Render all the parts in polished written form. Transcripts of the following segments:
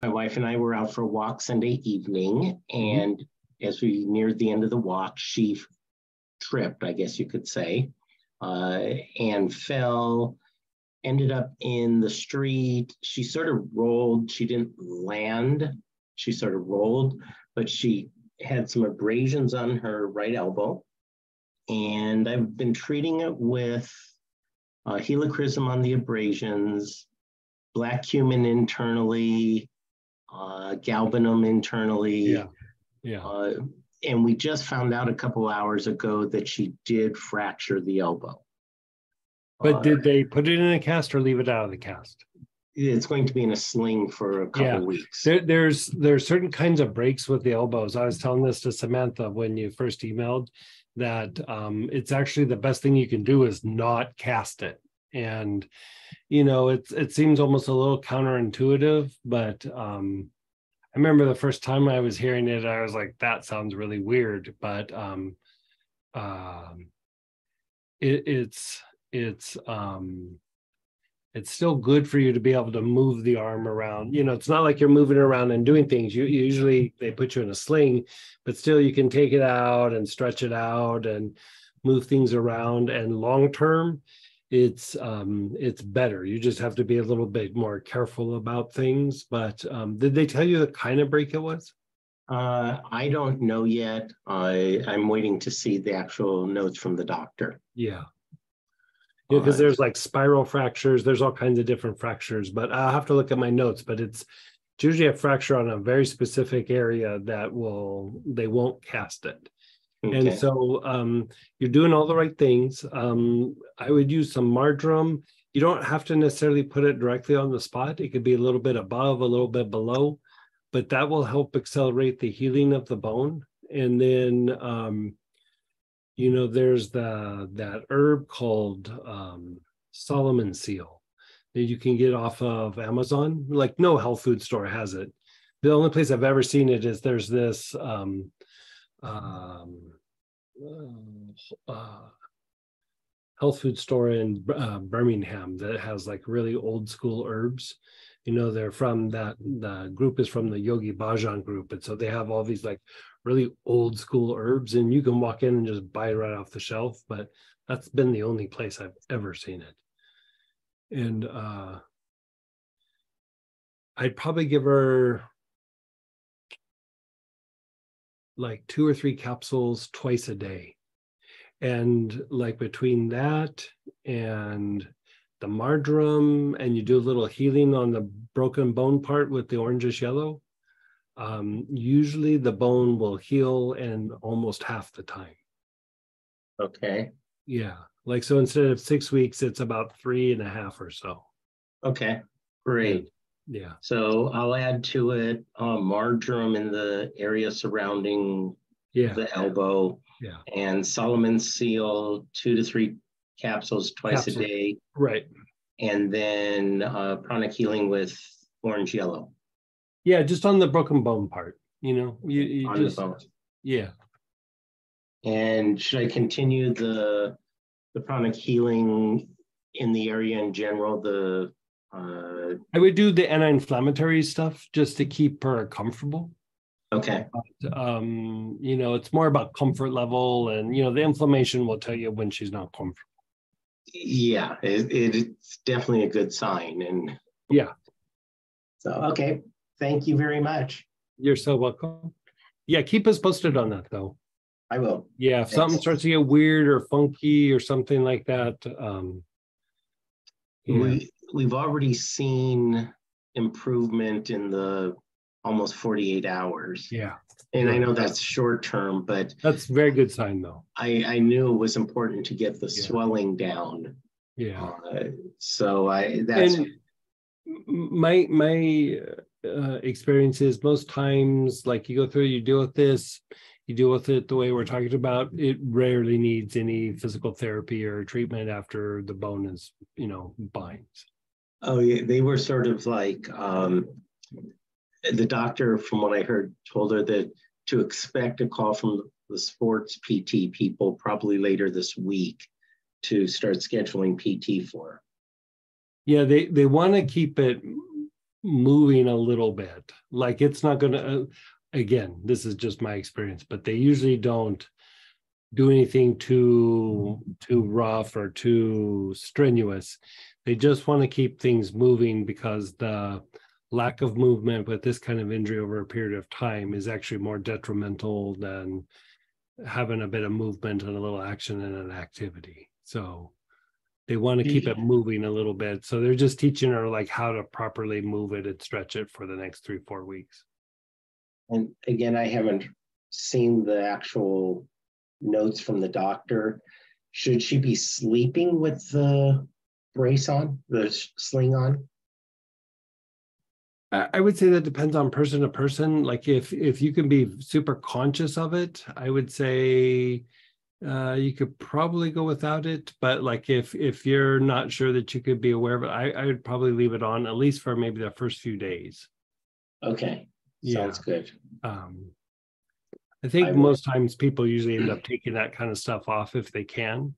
My wife and I were out for a walk Sunday evening, Mhm. and as we neared the end of the walk, she tripped, I guess you could say, and fell, ended up in the street. She sort of rolled. She didn't land. She sort of rolled, but she had some abrasions on her right elbow. And I've been treating it with helichrysum on the abrasions, black cumin internally, galbanum Yeah, internally. yeah. Uh, and we just found out a couple hours ago that she did fracture the elbow. But Uh, did they put it in a cast or leave it out of the cast? it's going to be in a sling for a Yeah. couple weeks. There's certain kinds of breaks with the elbows. I was telling this to Samantha when you first emailed that it's actually the best thing you can do is not cast it. And it seems almost a little counterintuitive, but I remember the first time I was hearing it, I was like, that sounds really weird. But um, it, it's it's it's still good for you to be able to move the arm around. It's not like you're moving around and doing things. Usually they put you in a sling, but still you can take it out and stretch it out and move things around. And long term, it's better. You just have to be a little bit more careful about things. But did they tell you the kind of break it was? I don't know yet. I'm waiting to see the actual notes from the doctor. Yeah. Because Uh, there's like spiral fractures, there's all kinds of different fractures, but I'll have to look at my notes. But it's usually a fracture on a very specific area that they won't cast it. And okay. so you're doing all the right things. I would use some marjoram. You don't have to necessarily put it directly on the spot. It could be a little bit above, a little bit below, but that will help accelerate the healing of the bone. And then there's that herb called Solomon seal that you can get off of Amazon. Like no health food store has it. The only place I've ever seen it is there's this um, uh, health food store in Birmingham that has like really old school herbs. They're from the group is from the Yogi Bhajan group. And so they have all these like really old school herbs, and you can walk in and just buy it right off the shelf. But that's been the only place I've ever seen it. And I'd probably give her like 2 or 3 capsules twice a day. And like between that and the marjoram, and you do a little healing on the broken bone part with the orangish yellow, usually the bone will heal in almost half the time. Okay. Yeah. Like, so instead of 6 weeks, it's about 3.5 or so. Okay. Yeah. Great. Yeah. So I'll add to it marjoram in the area surrounding Yeah. the elbow, Yeah. and Solomon seal 2 to 3 capsules twice a Capsule. day, Right. and then pranic healing with orange yellow Yeah. Just on the broken bone part, you on the just, bone. yeah. And should I continue the pranic healing in the area in general? I would do the anti-inflammatory stuff just to keep her comfortable. Okay. It's more about comfort level, and the inflammation will tell you when she's not comfortable. Yeah, it's definitely a good sign. And Yeah. so, okay. Thank you very much. You're so welcome. Yeah, keep us posted on that though. I will. Yeah, if Thanks. something starts to get weird or funky or something like that. Yeah. We've already seen improvement in the almost 48 hours. Yeah. And I know that's short term, but that's a very good sign though. I knew it was important to get the swelling down. Yeah. So that's. And my experience is most times, like, you go through, you deal with this, you deal with it the way we're talking about, it rarely needs any physical therapy or treatment after the bone is, binds. Oh, yeah, they were sort of like, the doctor, from what I heard, told her that to expect a call from the sports PT people probably later this week to start scheduling PT for her. Yeah, they want to keep it moving a little bit. Like it's not going to, again, this is just my experience, but they usually don't do anything too rough or too strenuous. They just want to keep things moving because the lack of movement with this kind of injury over a period of time is actually more detrimental than having a bit of movement and a little action in an activity. So they want to keep it moving a little bit. So they're just teaching her like how to properly move it and stretch it for the next 3-4 weeks. And again, I haven't seen the actual notes from the doctor. Should she be sleeping with the brace on, the sling on? I would say that depends on person to person. Like if you can be super conscious of it, I would say you could probably go without it. But like if you're not sure that you could be aware of it, I would probably leave it on at least for maybe the first few days. Okay, sounds good. I think most times people usually end up taking that kind of stuff off if they can.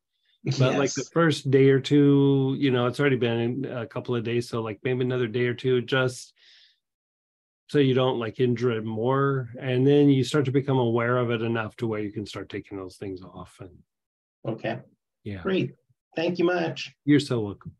But like the first day or two, you know, it's already been a couple of days. So like maybe another day or two, just so you don't like injure it more. And then you start to become aware of it enough to where you can start taking those things off. And okay. Yeah. Great. Thank you much. You're so welcome.